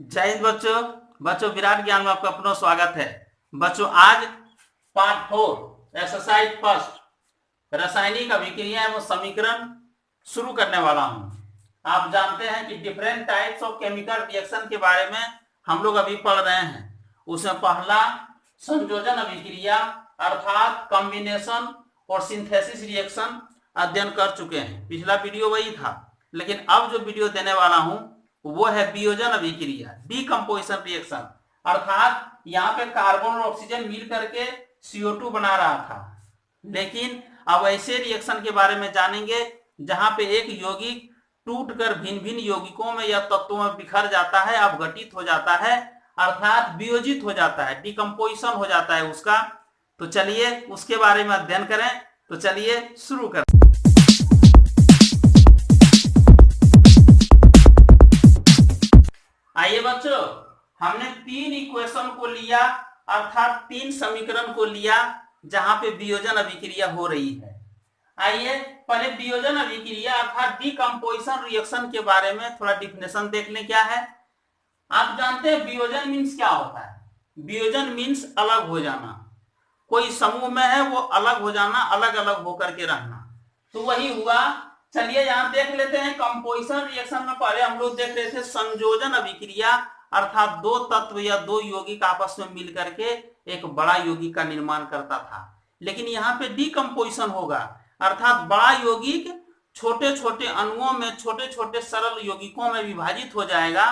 जय हिंद बच्चों। बच्चों विराट ज्ञान में आपका अपना स्वागत है। बच्चों आज पार्ट 4 एक्सरसाइज फर्स्ट रासायनिक अभिक्रिया एवं समीकरण शुरू करने वाला हूं। आप जानते हैं कि different types of chemical reaction के बारे में हम लोग अभी पढ़ रहे हैं। उसमें पहला संयोजन अभिक्रिया अर्थात कॉम्बिनेशन और सिंथेसिस रिएक्शन अध्ययन कर चुके हैं। पिछला वीडियो वही था, लेकिन अब जो वीडियो देने वाला हूं वो है वियोजन अभिक्रिया डीकंपोजिशन रिएक्शन, अर्थात यहाँ पे कार्बन और ऑक्सीजन मिल करके CO2 बना रहा था। लेकिन अब ऐसे रिएक्शन के बारे में जानेंगे जहां पे एक यौगिक टूटकर भिन्न भिन्न यौगिकों में या तत्वों में बिखर जाता है, अपघटित हो जाता है, अर्थात वियोजित हो जाता है, डीकंपोजिशन हो जाता है उसका। तो चलिए उसके बारे में अध्ययन करें। तो चलिए शुरू करें। आइए बच्चों, हमने 3 इक्वेशन को लिया, अर्थात 3 समीकरण को लिया जहां पे वियोजन अभिक्रिया हो रही है। आइए पहले वियोजन अभिक्रिया अर्थात डीकंपोजिशन रिएक्शन के बारे में थोड़ा डिफिनेशन देख लें। क्या है? आप जानते हैं वियोजन मीन्स क्या होता है? वियोजन मीन्स अलग हो जाना। कोई समूह में है वो अलग हो जाना, अलग अलग होकर के रहना, तो वही हुआ। चलिए यहां देख लेते हैं कंपोजिशन रिएक्शन में। पहले हम लोग देख रहे थे संयोजन अभिक्रिया अर्थात दो तत्व या दो यौगिक आपस में मिल करके एक बड़ा यौगिक का निर्माण करता था। लेकिन यहाँ पे डीकंपोजिशन होगा, अर्थात बड़ा यौगिक छोटे छोटे अणुओं में, छोटे छोटे सरल यौगिकों में विभाजित हो जाएगा।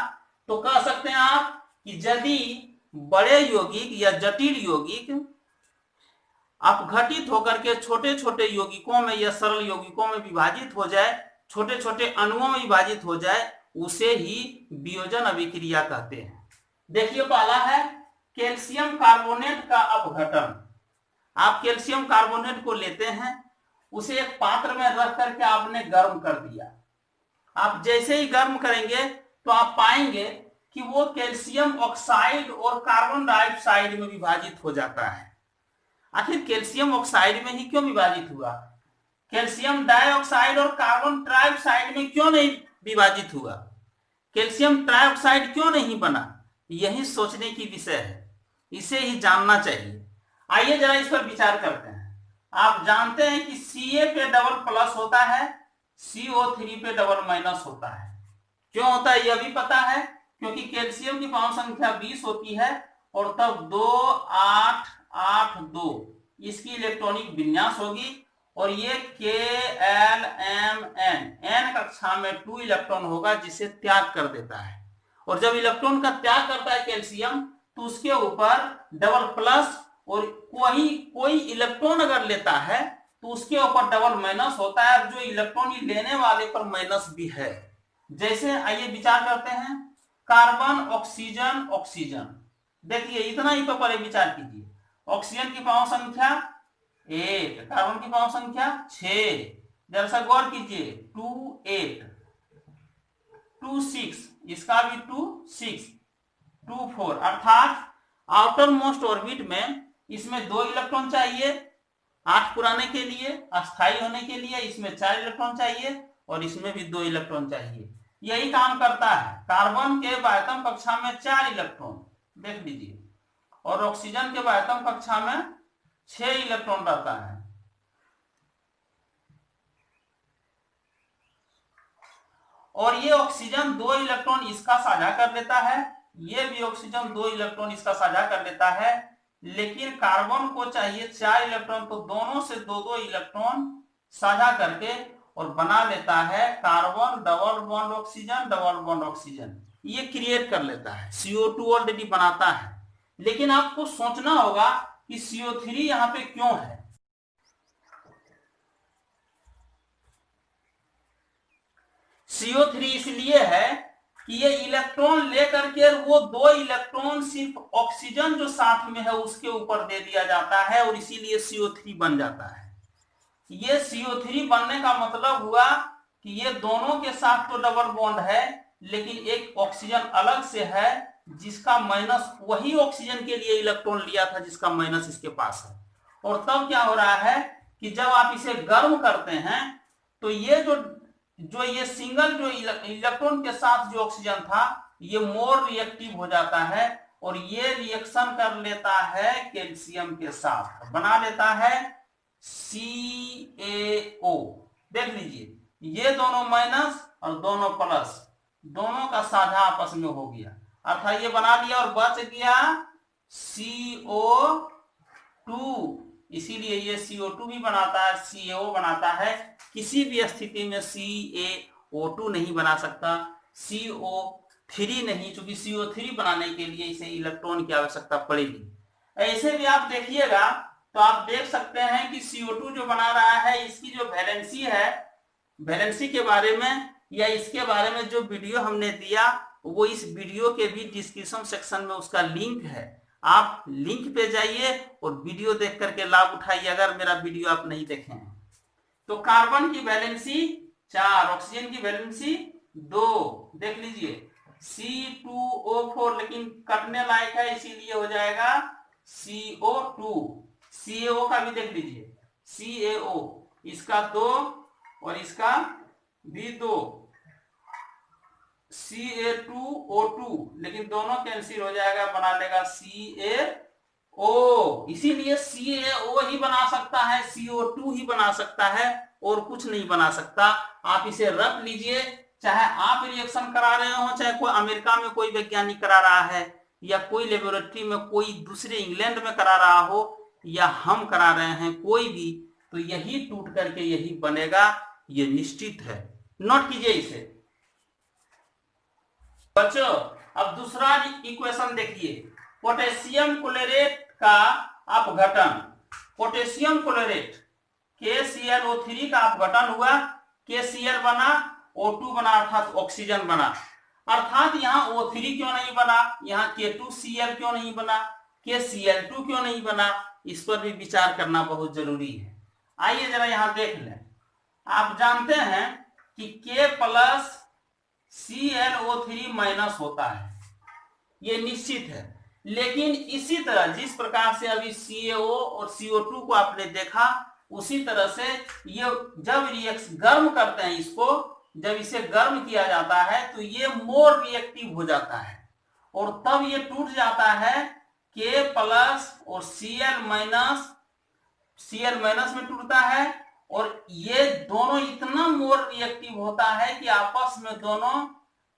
तो कह सकते हैं आप कि यदि बड़े यौगिक या जटिल यौगिक अपघटित होकर के छोटे छोटे यौगिकों में या सरल यौगिकों में विभाजित हो जाए, छोटे छोटे अणुओं में विभाजित हो जाए, उसे ही वियोजन अभिक्रिया कहते हैं। देखिए पहला है कैल्शियम कार्बोनेट का अपघटन। आप कैल्शियम कार्बोनेट को लेते हैं, उसे एक पात्र में रख करके आपने गर्म कर दिया। आप जैसे ही गर्म करेंगे तो आप पाएंगे कि वो कैल्शियम ऑक्साइड और कार्बन डाइऑक्साइड में विभाजित हो जाता है। आखिर कैल्शियम ऑक्साइड में ही क्यों विभाजित हुआ? कैल्शियम डाइऑक्साइड और कार्बन ट्राइऑक्साइड में क्यों नहीं विभाजित हुआ? कैल्शियम ट्राइऑक्साइड क्यों नहीं बना? यही सोचने की विषय है, इसे ही जानना चाहिए। आइए जरा इस पर विचार करते हैं। आप जानते हैं कि Ca पे डबल प्लस होता है, CO3 पे डबल माइनस होता है। क्यों होता है यह भी पता है, क्योंकि कैल्शियम की परमाणु संख्या 20 होती है और तब 2 8 8 2 इसकी इलेक्ट्रॉनिक विन्यास होगी और ये KLMN N कक्षा में 2 इलेक्ट्रॉन होगा जिसे त्याग कर देता है। और जब इलेक्ट्रॉन का त्याग करता है कैल्शियम तो उसके ऊपर डबल प्लस, और कोई इलेक्ट्रॉन अगर लेता है तो उसके ऊपर डबल माइनस होता है, और जो इलेक्ट्रॉन लेने वाले पर माइनस भी है। जैसे आइए विचार करते हैं कार्बन ऑक्सीजन ऑक्सीजन। देखिए इतना ही तो पहले विचार कीजिए। ऑक्सीजन की परमाणु संख्या 8, कार्बन की परमाणु संख्या 6। जरा सा गौर कीजिए 2 8 2 6, इसका भी 2 6 2 4, अर्थात आउटर मोस्ट ऑर्बिट में इसमें 2 इलेक्ट्रॉन चाहिए 8 पुराने के लिए, अस्थायी होने के लिए इसमें 4 इलेक्ट्रॉन चाहिए और इसमें भी 2 इलेक्ट्रॉन चाहिए। यही काम करता है। कार्बन के बाह्यतम कक्षा में 4 इलेक्ट्रॉन देख लीजिए और ऑक्सीजन के बाह्यतम कक्षा में 6 इलेक्ट्रॉन रहता है। और ये ऑक्सीजन 2 इलेक्ट्रॉन इसका साझा कर लेता है, ये भी ऑक्सीजन 2 इलेक्ट्रॉन इसका साझा कर लेता है। लेकिन कार्बन को चाहिए 4 इलेक्ट्रॉन, तो दोनों से 2-2 इलेक्ट्रॉन साझा करके और बना लेता है carbon double bond oxygen double bond oxygen, ये क्रिएट कर लेता है। CO2 ऑलरेडी बनाता है। लेकिन आपको सोचना होगा कि CO3 यहां पे क्यों है। CO3 इसलिए है कि ये इलेक्ट्रॉन लेकर के वो 2 इलेक्ट्रॉन सिर्फ ऑक्सीजन जो साथ में है उसके ऊपर दे दिया जाता है और इसीलिए CO3 बन जाता है। ये CO3 बनने का मतलब हुआ कि ये दोनों के साथ तो डबल बॉन्ड है, लेकिन एक ऑक्सीजन अलग से है जिसका माइनस वही ऑक्सीजन के लिए इलेक्ट्रॉन लिया था जिसका माइनस इसके पास है। और तब क्या हो रहा है कि जब आप इसे गर्म करते हैं तो ये जो ये सिंगल जो इलेक्ट्रॉन के साथ जो ऑक्सीजन था ये मोर रिएक्टिव हो जाता है और ये रिएक्शन कर लेता है कैल्शियम के साथ, बना लेता है CaO। देख लीजिए ये दोनों माइनस और दोनों प्लस, दोनों का साझा आपस में हो गया, अर्थात ये बना लिया और बच गया CO2। इसीलिए ये CO2 भी बनाता है, CaO बनाता है। किसी भी स्थिति में CaO2 नहीं बना सकता, CO3 नहीं, क्योंकि CO3 बनाने के लिए इसे इलेक्ट्रॉन की आवश्यकता पड़ेगी। ऐसे भी आप देखिएगा तो आप देख सकते हैं कि CO2 जो बना रहा है, इसकी जो वैलेंसी है, वैलेंसी के बारे में या इसके बारे में जो वीडियो हमने दिया, वो इस वीडियो के भी डिस्क्रिप्शन सेक्शन में उसका लिंक है। आप लिंक पे जाइए और वीडियो देख करके लाभ उठाइए, अगर मेरा वीडियो आप नहीं देखे हैं। तो कार्बन की वैलेंसी 4, ऑक्सीजन की वैलेंसी 2, देख लीजिए C2O4, लेकिन कटने लायक है इसीलिए हो जाएगा CO2। CaO का भी देख लीजिए, CaO इसका 2 और इसका भी 2, Ca2O2, लेकिन दोनों कैंसिल हो जाएगा, बना लेगा CaO। इसीलिए CaO ही बना सकता है, CO2 ही बना सकता है और कुछ नहीं बना सकता। आप इसे रख लीजिए, चाहे आप रिएक्शन करा रहे हो, चाहे कोई अमेरिका में कोई वैज्ञानिक करा रहा है, या कोई लेबोरेटरी में कोई दूसरे इंग्लैंड में करा रहा हो, या हम करा रहे हैं, कोई भी, तो यही टूट करके यही बनेगा, ये निश्चित है। नोट कीजिए इसे बच्चों। अब दूसरा इक्वेशन देखिए, पोटेशियम क्लोरेट का अपघटन। पोटेशियम क्लोरेट KClO3 का अपघटन हुआ, KCl बना, O2 बना, अर्थात ऑक्सीजन बना। अर्थात यहाँ O3 क्यों नहीं बना, यहाँ K2Cl क्यों नहीं बना, KCl2 क्यों नहीं बना, इस पर भी विचार करना बहुत जरूरी है। आइए जरा यहाँ देख लें। आप जानते हैं कि K प्लस ClO3 माइनस होता है, ये निश्चित है। लेकिन इसी तरह जिस प्रकार से अभी CaO और CO2 को आपने देखा, उसी तरह से ये जब रिएक्शन गर्म करते हैं इसको, जब इसे गर्म किया जाता है तो ये मोर रिएक्टिव हो जाता है और तब ये टूट जाता है K प्लस और Cl माइनस में टूटता है, और ये दोनों इतना मोर रिएक्टिव होता है कि दोनों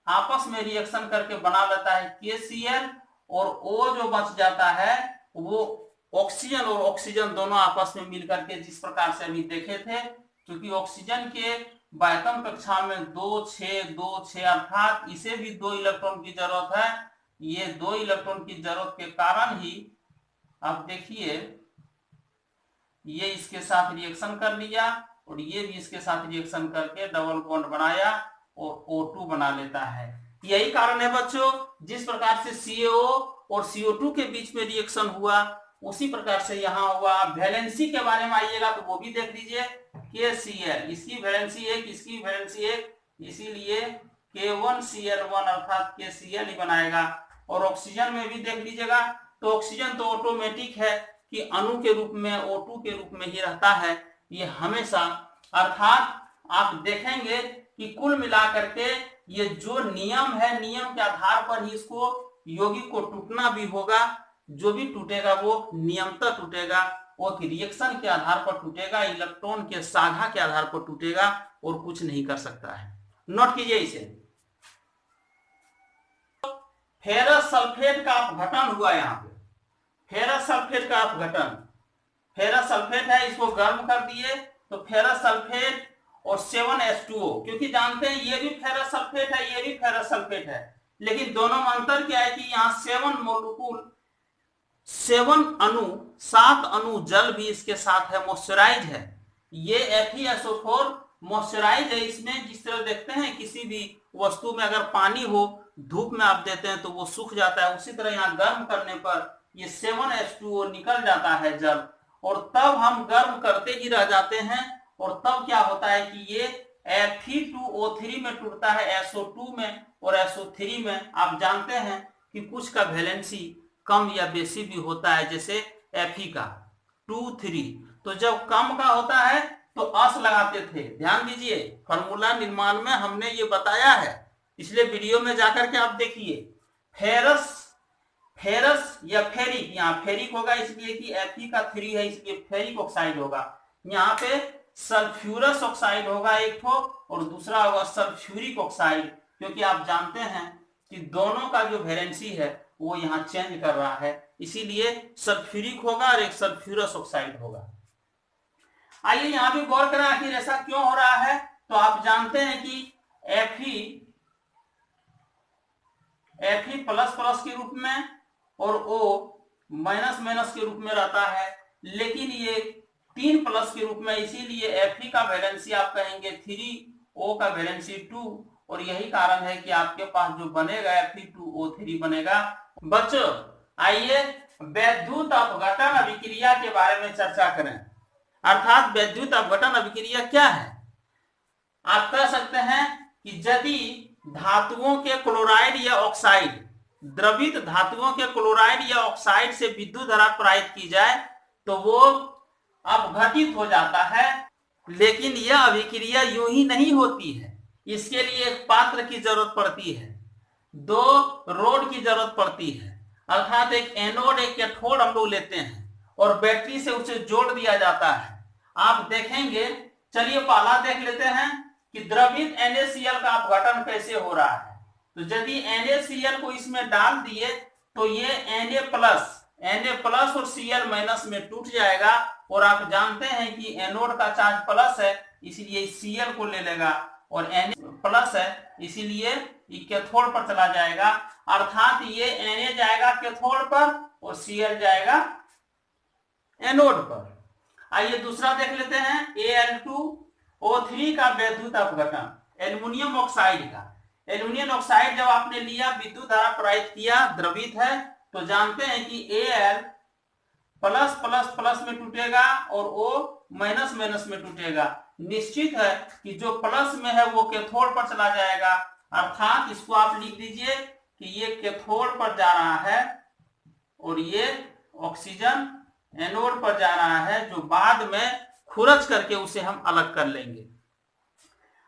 आपस में रिएक्शन करके बना लेता है KCl, और O जो बच जाता है वो ऑक्सीजन और ऑक्सीजन दोनों आपस में मिलकर के, जिस प्रकार से अभी देखे थे, क्योंकि ऑक्सीजन के बायतम कक्षा में 2-6 अर्थात इसे भी 2 इलेक्ट्रॉन की जरूरत है। ये 2 इलेक्ट्रॉन की जरूरत के कारण ही अब देखिए ये इसके साथ रिएक्शन कर लिया और ये भी इसके साथ रिएक्शन करके डबल बॉन्ड बनाया और O2 बना लेता है। यही कारण है बच्चों, जिस प्रकार से CaO और CO2 के बीच में रिएक्शन हुआ, उसी प्रकार से यहाँ हुआ। वैलेंसी के बारे में आइएगा तो वो भी देख लीजिए, KCl इसकी वैलेंसी 1, इसकी वैलेंसी 1, इसीलिए K1Cl1 अर्थात KCl ही बनाएगा। और ऑक्सीजन में भी देख लीजिएगा, तो ऑक्सीजन तो ऑटोमेटिक है कि अणु के रूप में O2 के रूप में ही रहता है ये हमेशा। अर्थात आप देखेंगे कि कुल मिलाकर के ये जो नियम है, नियम के आधार पर ही इसको यौगिक को टूटना भी होगा। जो भी टूटेगा वो नियमतः टूटेगा, वो रिएक्शन के आधार पर टूटेगा, इलेक्ट्रॉन के साझा के आधार पर टूटेगा और कुछ नहीं कर सकता है। नोट कीजिए इसे। फेरस सल्फेट का अपघटन हुआ, यहाँ पे फेरस सल्फेट का अपघटन। फेरस सल्फेट है, इसको गर्म कर दिए तो फेरस सल्फेट और 7H2O, क्योंकि जानते हैं ये भी फेरस सल्फेट है, ये भी फेरस सल्फेट है, लेकिन दोनों में अंतर क्या है कि यहाँ 7 अणु जल भी इसके साथ है, मॉइस्चराइज है। ये FeSO4 मॉइस्चराइज है इसमें। जिस तरह देखते हैं किसी भी वस्तु में अगर पानी हो, धूप में आप देते हैं तो वो सूख जाता है, उसी तरह यहाँ गर्म करने पर ये 7H2O निकल जाता है जल, और तब हम गर्म करते ही रह जाते हैं, और तब क्या होता है कि ये Fe2O3 में टूटता है, SO2 में और SO3 में। आप जानते हैं कि कुछ का वैलेंसी कम या बेसी भी होता है, जैसे Fe का 2-3, तो जब कम का होता है तो अस लगाते थे। ध्यान दीजिए, फार्मूला निर्माण में हमने ये बताया है, इसलिए वीडियो में जाकर के आप देखिए। फेरस फेरस या फेरिक, यहाँ फेरिक होगा इसलिए कि Fe का 3 है इसलिए फेरिक ऑक्साइड होगा। यहाँ पे सल्फ्यूरस ऑक्साइड होगा एक ठो और दूसरा होगा सल्फ्यूरिक ऑक्साइड, क्योंकि आप जानते हैं कि दोनों का जो वैलेंसी है वो यहाँ चेंज कर रहा है, इसीलिए सल्फ्यूरिक होगा और एक सल्फ्यूरस ऑक्साइड होगा। आइए यहाँ भी गौर करें आखिर ऐसा क्यों हो रहा है। तो आप जानते हैं कि Fe प्लस प्लस के रूप में और O माइनस माइनस के रूप में रहता है, लेकिन ये 3 प्लस के रूप में, इसीलिए Fe का वैलेंसी आप कहेंगे 3, O का वैलेंसी 2, और यही कारण है कि आपके पास जो बनेगा Fe2O3 बनेगा। बच्चों आइए वैद्युत अपघटन अभिक्रिया के बारे में चर्चा करें। अर्थात वैद्युत अपघटन अभिक्रिया क्या है। आप कह सकते हैं कि यदि धातुओं के क्लोराइड या ऑक्साइड, द्रवित धातुओं के क्लोराइड या ऑक्साइड से विद्युत धारा प्रवाहित की जाए तो वो अपघटित हो जाता है, लेकिन यह अभिक्रिया यूं ही नहीं होती है। इसके लिए एक पात्र की जरूरत पड़ती है, 2 रोड की जरूरत पड़ती है, अर्थात एक एनोड एक कैथोड हम लोग लेते हैं और बैटरी से उसे जोड़ दिया जाता है। आप देखेंगे, चलिए पहला देख लेते हैं कि द्रवित NaCl का अपघटन कैसे हो रहा है। तो यदि NaCl को इसमें डाल दिए तो ये Na प्लस और Cl माइनस में टूट जाएगा, और आप जानते हैं कि एनोड का चार्ज प्लस है इसलिए Cl को ले लेगा और Na प्लस है इसीलिए कैथोड पर चला जाएगा, अर्थात ये Na जाएगा कैथोड पर और Cl जाएगा एनोड पर। आइए दूसरा देख लेते हैं Al2O3 का वैद्युत अपघटन एल्युमिनियम ऑक्साइड का। एल्युमिनियम ऑक्साइड जब आपने लिया, विद्युत धारा प्रवाहित किया, द्रवित है, तो जानते हैं कि Al प्लस प्लस प्लस में टूटेगा और O माइनस माइनस में टूटेगा। निश्चित है कि जो प्लस में है वो कैथोड पर चला जाएगा, अर्थात इसको आप लिख दीजिए कि ये कैथोड पर जा रहा है और ये ऑक्सीजन एनोड पर जा रहा है, जो बाद में खुरच करके उसे हम अलग कर लेंगे।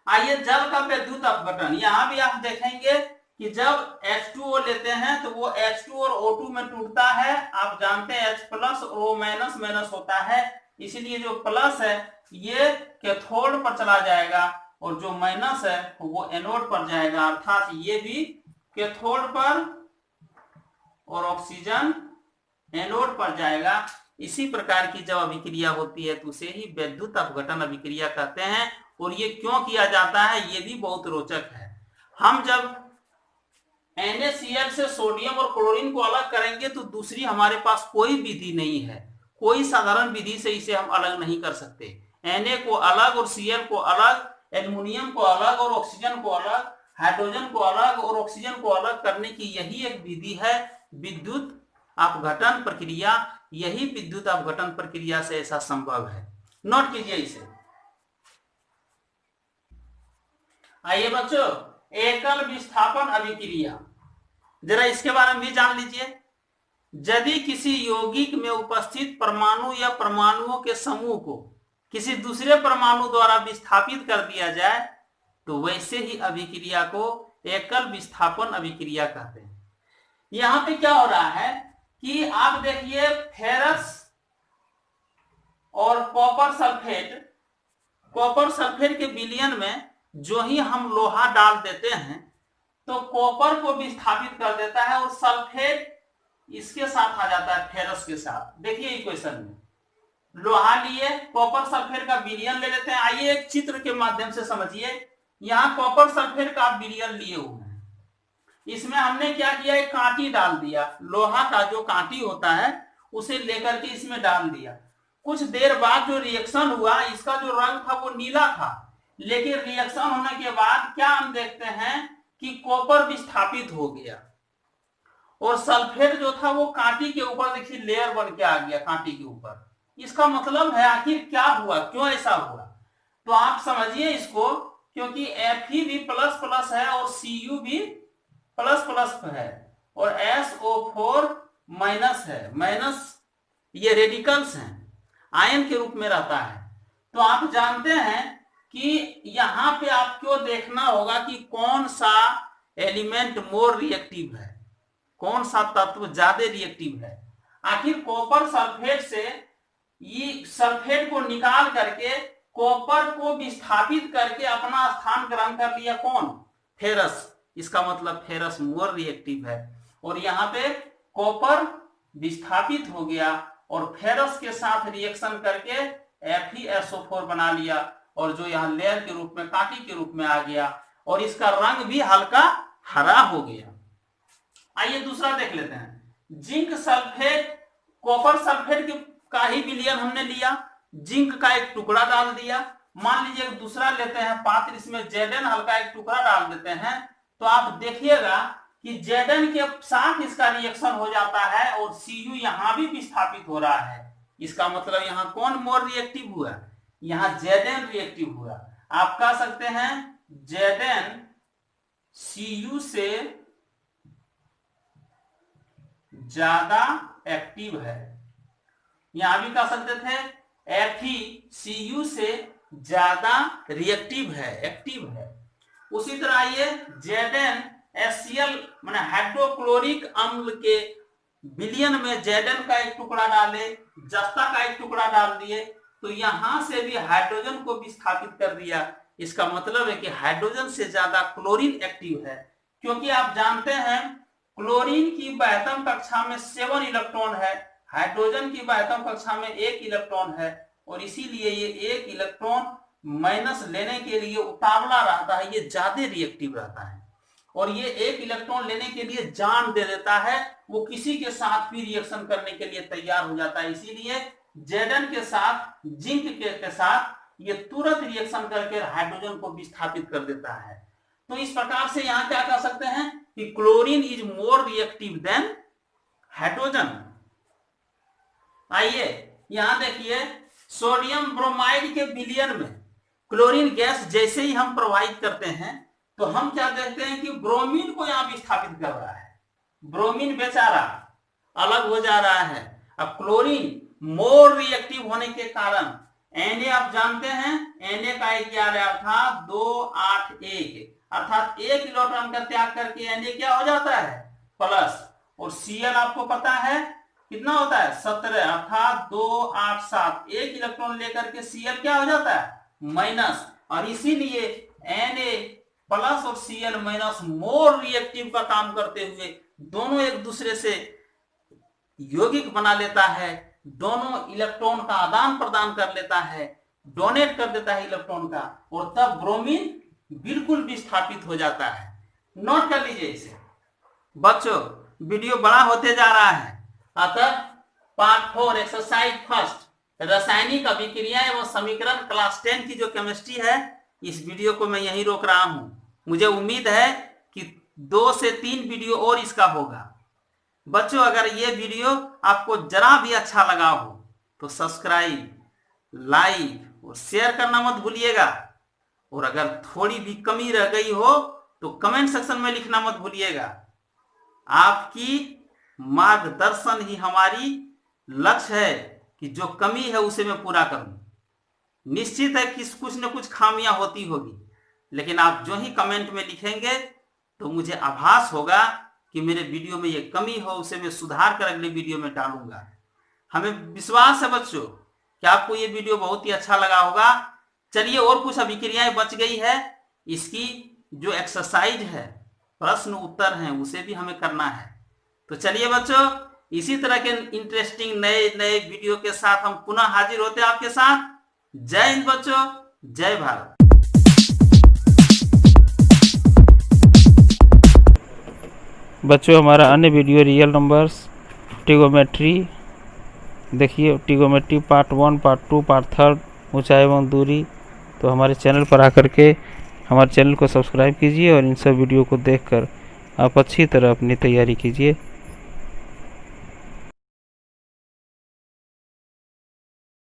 आइए जल का वैद्युत अपघटन, यहां भी आप देखेंगे कि जब H2O लेते हैं तो वो H2 और O2 में टूटता है। आप जानते हैं H प्लस और O माइनस माइनस होता है, इसलिए जो प्लस है ये कैथोड पर चला जाएगा और जो माइनस है वो एनोड पर जाएगा, अर्थात ये भी कैथोड पर और ऑक्सीजन एनोड पर जाएगा। इसी प्रकार की जब अभिक्रिया होती है तो उसे ही वैद्युत अपघटन अभिक्रिया कहते हैं। और ये क्यों किया जाता है ये भी बहुत रोचक है। हम जब NaCl से सोडियम और क्लोरीन को अलग करेंगे तो दूसरी हमारे पास कोई विधि नहीं है, कोई साधारण विधि से इसे हम अलग नहीं कर सकते। Na को अलग और Cl को अलग, एल्युमिनियम को अलग और ऑक्सीजन को अलग, हाइड्रोजन को अलग और ऑक्सीजन को अलग करने की यही एक विधि है विद्युत अपघटन प्रक्रिया। यही विद्युत अपघटन प्रक्रिया से ऐसा संभव है। नोट कीजिए इसे। आइए बच्चों, एकल विस्थापन अभिक्रिया, जरा इसके बारे में भी जान लीजिए। यदि किसी यौगिक में उपस्थित परमाणु या परमाणुओं के समूह को किसी दूसरे परमाणु द्वारा विस्थापित कर दिया जाए तो वैसे ही अभिक्रिया को एकल विस्थापन अभिक्रिया कहते हैं। यहां पे क्या हो रहा है कि आप देखिए, फेरस और कॉपर सल्फेट के विलयन में जो ही हम लोहा डाल देते हैं तो कॉपर को विस्थापित कर देता है और सल्फेट इसके साथ आ जाता है, फेरस के साथ। देखिए इक्वेशन में लोहा लिए, कॉपर सल्फेट का विलयन ले लेते हैं। आइए एक चित्र के माध्यम से समझिए। यहाँ कॉपर सल्फेट का विलयन लिए हुए हैं, इसमें हमने क्या किया, एक कांटी डाल दिया, लोहा का जो कांटी होता है उसे लेकर के इसमें डाल दिया। कुछ देर बाद जो रिएक्शन हुआ, इसका जो रंग था वो नीला था, लेकिन रिएक्शन होने के बाद क्या हम देखते हैं कि कॉपर विस्थापित हो गया और सल्फेट जो था वो कांटी के ऊपर देखिए लेयर बन के आ गया कांटी के ऊपर। इसका मतलब है आखिर क्या हुआ, क्यों ऐसा हुआ, तो आप समझिए इसको, क्योंकि Fe भी प्लस प्लस है और Cu भी प्लस प्लस है और SO4 माइनस है, माइनस ये रेडिकल्स हैं, आयन के रूप में रहता है। तो आप जानते हैं कि यहां पे आपको देखना होगा कि कौन सा एलिमेंट मोर रिएक्टिव है, कौन सा तत्व ज्यादा रिएक्टिव है। आखिर कॉपर सल्फेट से ये सल्फेट को निकाल करके कॉपर को विस्थापित करके अपना स्थान ग्रहण कर लिया कौन, फेरस। इसका मतलब फेरस मोर रिएक्टिव है। और यहाँ पे कॉपर विस्थापित हो गया और फेरस के साथ रिएक्शन करके FeSO4 बना लिया, और जो यहाँ लेयर के रूप में, कांटी के रूप में आ गया, और इसका रंग भी हल्का हरा हो गया। आइए दूसरा देख लेते हैं। जिंक सल्फेट, कॉपर सल्फेट का ही विलयन हमने लिया, जिंक का एक टुकड़ा डाल दिया। मान लीजिए दूसरा लेते हैं पात्र, इसमें Zn हल्का एक टुकड़ा डाल देते हैं, तो आप देखिएगा कि Zn के साथ इसका रिएक्शन हो जाता है और Cu यहां भी विस्थापित हो रहा है। इसका मतलब यहां कौन मोर रिएक्टिव हुआ, यहां Zn रिएक्टिव हुआ। आप कह सकते हैं Zn Cu से ज्यादा एक्टिव है। यहां भी कह सकते थे Fe Cu से ज्यादा रिएक्टिव है, एक्टिव है। उसी तरह आइए Zn HCl माने हाइड्रोक्लोरिक अम्ल के विलयन में Zn का एक टुकड़ा डाले, जस्ता का एक टुकड़ा डाल दिए, तो यहां से भी हाइड्रोजन को विस्थापित कर दिया। इसका मतलब है कि हाइड्रोजन से ज्यादा क्लोरीन एक्टिव है, क्योंकि आप जानते हैं क्लोरीन की बाह्यतम कक्षा में 7 इलेक्ट्रॉन है, हाइड्रोजन की बाह्यतम कक्षा में 1 इलेक्ट्रॉन है, और इसीलिए ये 1 इलेक्ट्रॉन माइनस लेने के लिए उतावला रहता है, ये ज्यादा रिएक्टिव रहता है। और ये 1 इलेक्ट्रॉन लेने के लिए जान दे देता है, वो किसी के साथ भी रिएक्शन करने के लिए तैयार हो जाता है। इसीलिए Zn के साथ, जिंक के साथ ये तुरंत रिएक्शन करके हाइड्रोजन को विस्थापित कर देता है। तो इस प्रकार से यहाँ क्या कह सकते हैं कि chlorine is more reactive than hydrogen. आइए यहां देखिए, सोडियम ब्रोमाइड के विलयन में क्लोरीन गैस जैसे ही हम प्रवाहित करते हैं, तो हम क्या देखते हैं कि ब्रोमीन को यहां विस्थापित कर रहा है। ब्रोमीन बेचारा अलग हो जा रहा है। अब क्लोरीन मोर रिएक्टिव होने के कारण Na आप जानते हैं, Na का क्या था 281, अर्थात 1 इलेक्ट्रॉन का त्याग करके Na क्या हो जाता है, प्लस। और Cl आपको पता है कितना होता है 17, अर्थात 287, 1 इलेक्ट्रॉन लेकर के Cl क्या हो जाता है, माइनस। और इसीलिए Na प्लस और Cl माइनस मोर रिएक्टिव का काम करते हुए दोनों एक दूसरे से यौगिक बना लेता है, दोनों इलेक्ट्रॉन का आदान प्रदान कर लेता है, डोनेट कर देता है इलेक्ट्रॉन का, और तब ब्रोमीन बिल्कुल विस्थापित हो जाता है। नोट कर लीजिए इसे। बच्चों वीडियो बड़ा होते जा रहा है, अतः पार्ट 4 एक्सरसाइज फर्स्ट रासायनिक अभिक्रिया एवं समीकरण क्लास 10 की जो केमिस्ट्री है, इस वीडियो को मैं यहीं रोक रहा हूं। मुझे उम्मीद है कि 2 से 3 वीडियो और इसका होगा। बच्चों अगर ये वीडियो आपको जरा भी अच्छा लगा हो तो सब्सक्राइब, लाइक और शेयर करना मत भूलिएगा। और अगर थोड़ी भी कमी रह गई हो तो कमेंट सेक्शन में लिखना मत भूलिएगा। आपकी मार्गदर्शन ही हमारी लक्ष्य है कि जो कमी है उसे मैं पूरा करूं। निश्चित है कि कुछ न कुछ खामियां होती होगी, लेकिन आप जो ही कमेंट में लिखेंगे तो मुझे आभास होगा कि मेरे वीडियो में ये कमी हो, उसे मैं सुधार कर अगले वीडियो में डालूंगा। हमें विश्वास है बच्चों कि आपको ये वीडियो बहुत ही अच्छा लगा होगा। चलिए और कुछ अभिक्रियाएं बच गई है, इसकी जो एक्सरसाइज है, प्रश्न उत्तर हैं, उसे भी हमें करना है। तो चलिए बच्चों, इसी तरह के इंटरेस्टिंग नए नए वीडियो के साथ हम पुनः हाजिर होते हैं आपके साथ। जय हिंद बच्चों, जय भारत। बच्चों हमारा अन्य वीडियो रियल नंबर्स, ट्रिगोमेट्री देखिए, ट्रिगोमेट्री पार्ट 1, पार्ट 2, पार्ट 3, ऊंचाई एवं दूरी। तो हमारे चैनल पर आकर के हमारे चैनल को सब्सक्राइब कीजिए और इन सब वीडियो को देखकर आप अच्छी तरह अपनी तैयारी कीजिए।